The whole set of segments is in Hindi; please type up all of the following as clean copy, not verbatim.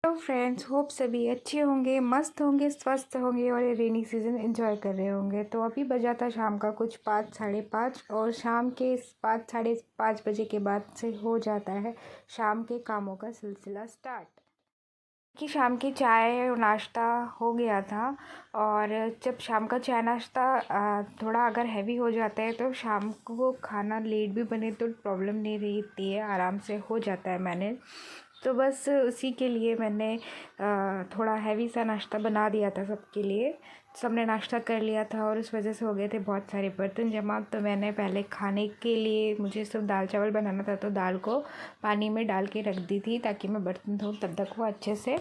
तो फ्रेंड्स, होप सभी अच्छे होंगे, मस्त होंगे, स्वस्थ होंगे और ये रेनी सीज़न एंजॉय कर रहे होंगे। तो अभी बजा था शाम का कुछ 5 साढ़े 5 और शाम के 5 साढ़े 5 बजे के बाद से हो जाता है शाम के कामों का सिलसिला स्टार्ट। कि शाम की चाय और नाश्ता हो गया था। और जब शाम का चाय नाश्ता थोड़ा अगर हैवी हो जाता है तो शाम को खाना लेट भी बने तो प्रॉब्लम नहीं रहती है, आराम से हो जाता है मैंने। तो बस उसी के लिए मैंने थोड़ा हैवी सा नाश्ता बना दिया था सबके लिए। सबने नाश्ता कर लिया था और उस वजह से हो गए थे बहुत सारे बर्तन जमा। तो मैंने पहले खाने के लिए मुझे सिर्फ दाल चावल बनाना था, तो दाल को पानी में डाल के रख दी थी ताकि मैं बर्तन धोऊँ तब तक वो अच्छे से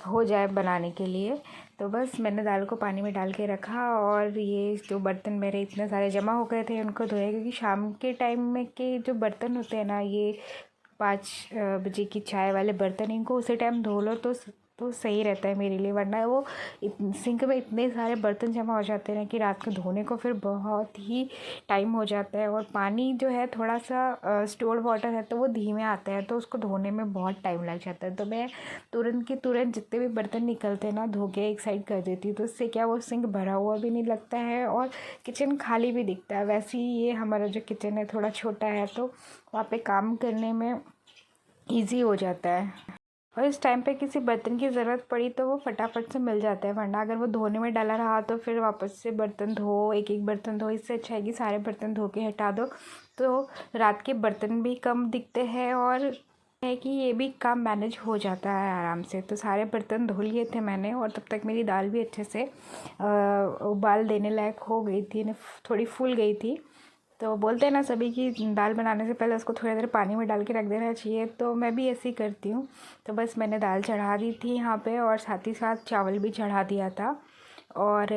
हो जाए बनाने के लिए। तो बस मैंने दाल को पानी में डाल के रखा और ये जो बर्तन मेरे इतने सारे जमा हो गए थे उनको धोए, क्योंकि शाम के टाइम में के जो बर्तन होते हैं ना, ये 5 बजे की चाय वाले बर्तन, इनको उसी टाइम धो लो तो सही रहता है मेरे लिए। वरना वो सिंक में इतने सारे बर्तन जमा हो जाते हैं कि रात को धोने को फिर बहुत ही टाइम हो जाता है। और पानी जो है थोड़ा सा स्टोर्ड वाटर है तो वो धीमे आता है, तो उसको धोने में बहुत टाइम लग जाता है। तो मैं तुरंत के तुरंत जितने भी बर्तन निकलते हैं ना, धो के एक साइड कर देती हूँ। तो उससे क्या, वो सिंक भरा हुआ भी नहीं लगता है और किचन खाली भी दिखता है। वैसे ही ये हमारा जो किचन है थोड़ा छोटा है, तो वहाँ पे काम करने में ईज़ी हो जाता है। और इस टाइम पे किसी बर्तन की ज़रूरत पड़ी तो वो फटाफट से मिल जाता है। वरना अगर वो धोने में डाला रहा तो फिर वापस से बर्तन धो, एक एक बर्तन धो। इससे अच्छा है कि सारे बर्तन धो के हटा दो, तो रात के बर्तन भी कम दिखते हैं और है कि ये भी काम मैनेज हो जाता है आराम से। तो सारे बर्तन धो लिए थे मैंने और तब तक मेरी दाल भी अच्छे से उबाल देने लायक हो गई थी, थोड़ी फूल गई थी। तो बोलते हैं ना सभी कि दाल बनाने से पहले उसको थोड़ी देर पानी में डाल के रख देना चाहिए, तो मैं भी ऐसे ही करती हूँ। तो बस मैंने दाल चढ़ा दी थी यहाँ पे और साथ ही साथ चावल भी चढ़ा दिया था। और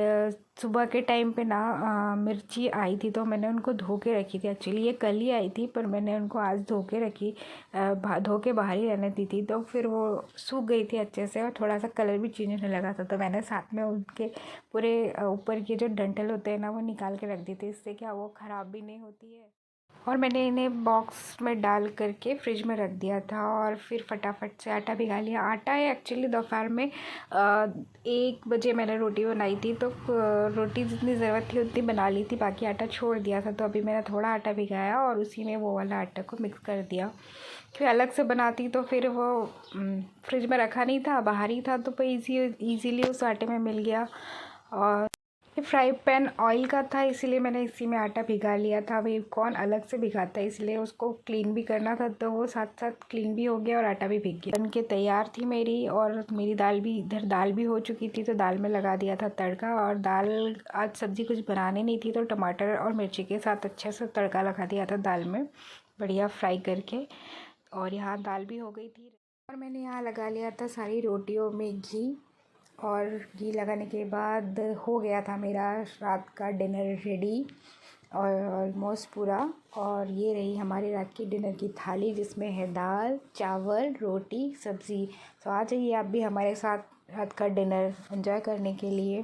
सुबह के टाइम पे ना मिर्ची आई थी तो मैंने उनको धो के रखी थी। एक्चुअली ये कल ही आई थी पर मैंने उनको आज धो के रखी, धो के बाहर ही रहने दी थी। तो फिर वो सूख गई थी अच्छे से और थोड़ा सा कलर भी चेंज होने लगा था। तो मैंने साथ में उनके पूरे ऊपर के जो डंठल होते हैं ना, वो निकाल के रख दी थी। इससे क्या, वो ख़राब भी नहीं होती है। और मैंने इन्हें बॉक्स में डाल करके फ्रिज में रख दिया था और फिर फटाफट से आटा भिगा लिया। आटा है एक्चुअली दोपहर में 1 बजे मैंने रोटी बनाई थी, तो रोटी जितनी ज़रूरत थी उतनी बना ली थी, बाकी आटा छोड़ दिया था। तो अभी मैंने थोड़ा आटा भिगाया और उसी में वो वाला आटा को मिक्स कर दिया। फिर अलग से बनाती तो फिर वो फ्रिज में रखा नहीं था, बाहर ही था, तो ईज़िली उस आटे में मिल गया। और ये फ्राई पैन ऑयल का था, इसीलिए मैंने इसी में आटा भिगा लिया था। अभी कौन अलग से भिगाता है, इसलिए उसको क्लीन भी करना था, तो वो साथ साथ क्लीन भी हो गया और आटा भी भिग गया। बन के तैयार थी मेरी, और मेरी दाल भी इधर दाल भी हो चुकी थी, तो दाल में लगा दिया था तड़का। और दाल आज सब्ज़ी कुछ बनाने नहीं थी, तो टमाटर और मिर्ची के साथ अच्छे से तड़का लगा दिया था दाल में, बढ़िया फ्राई करके। और यहाँ दाल भी हो गई थी और मैंने यहाँ लगा लिया था सारी रोटियों में घी। और घी लगाने के बाद हो गया था मेरा रात का डिनर रेडी और ऑलमोस्ट पूरा। और ये रही हमारी रात की डिनर की थाली, जिसमें है दाल, चावल, रोटी, सब्ज़ी। तो आ जाइए आप भी हमारे साथ रात का डिनर एंजॉय करने के लिए।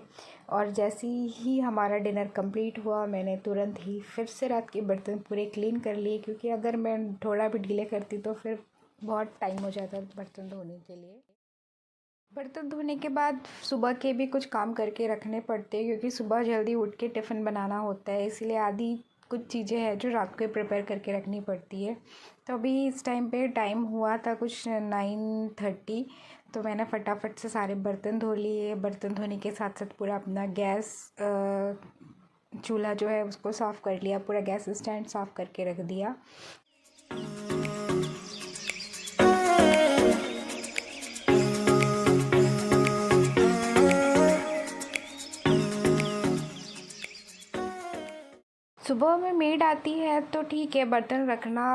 और जैसे ही हमारा डिनर कंप्लीट हुआ, मैंने तुरंत ही फिर से रात के बर्तन पूरे क्लीन कर लिए, क्योंकि अगर मैं थोड़ा भी डिले करती तो फिर बहुत टाइम हो जाता बर्तन धोने के लिए। बर्तन धोने के बाद सुबह के भी कुछ काम करके रखने पड़ते हैं, क्योंकि सुबह जल्दी उठ के टिफ़िन बनाना होता है, इसलिए आधी कुछ चीज़ें हैं जो रात को ही प्रिपेयर करके रखनी पड़ती है। तो अभी इस टाइम पे टाइम हुआ था कुछ 9:30, तो मैंने फटाफट से सारे बर्तन धो लिए। बर्तन धोने के साथ साथ पूरा अपना गैस चूल्हा जो है उसको साफ़ कर लिया, पूरा गैस स्टैंड साफ़ करके रख दिया। सुबह में मेड आती है तो ठीक है, बर्तन रखना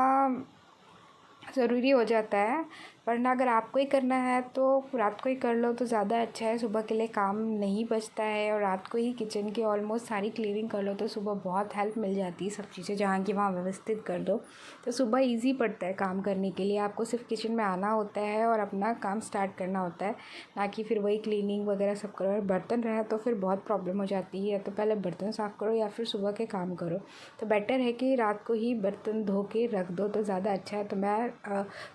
ज़रूरी हो जाता है, वरना अगर आपको ही करना है तो रात को ही कर लो तो ज़्यादा अच्छा है। सुबह के लिए काम नहीं बचता है और रात को ही किचन की ऑलमोस्ट सारी क्लीनिंग कर लो तो सुबह बहुत हेल्प मिल जाती है। सब चीज़ें जहाँ की वहाँ व्यवस्थित कर दो तो सुबह ईज़ी पड़ता है काम करने के लिए। आपको सिर्फ किचन में आना होता है और अपना काम स्टार्ट करना होता है, ना कि फिर वही क्लीनिंग वगैरह सब करो। और बर्तन रहे तो फिर बहुत प्रॉब्लम हो जाती है, तो पहले बर्तन साफ़ करो या फिर सुबह के काम करो। तो बेटर है कि रात को ही बर्तन धो के रख दो तो ज़्यादा अच्छा है। तो मैं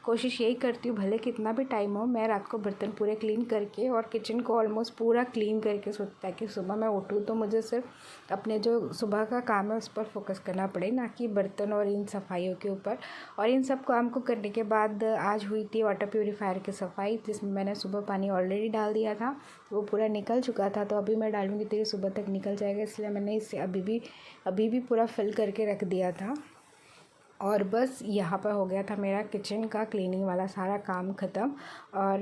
कोशिश यही करती हूँ भले कितना भी टाइम हो, मैं रात को बर्तन पूरे क्लीन करके और किचन को ऑलमोस्ट पूरा क्लीन करके सोचता है कि सुबह मैं उठूँ तो मुझे सिर्फ अपने जो सुबह का काम है उस पर फोकस करना पड़े, ना कि बर्तन और इन सफाइयों के ऊपर। और इन सब काम को करने के बाद आज हुई थी वाटर प्यूरीफायर की सफाई, जिसमें मैंने सुबह पानी ऑलरेडी डाल दिया था, वो पूरा निकल चुका था। तो अभी मैं डालूँगी तो ये सुबह तक निकल जाएगा, इसलिए मैंने इसे अभी भी पूरा फिल करके रख दिया था। और बस यहाँ पर हो गया था मेरा किचन का क्लीनिंग वाला सारा काम ख़त्म। और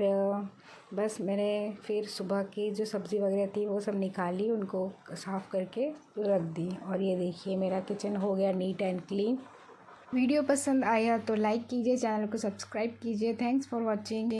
बस मैंने फिर सुबह की जो सब्ज़ी वगैरह थी वो सब निकाली, उनको साफ़ करके रख दी। और ये देखिए मेरा किचन हो गया नीट एंड क्लीन। वीडियो पसंद आया तो लाइक कीजिए, चैनल को सब्सक्राइब कीजिए। Thanks for watching.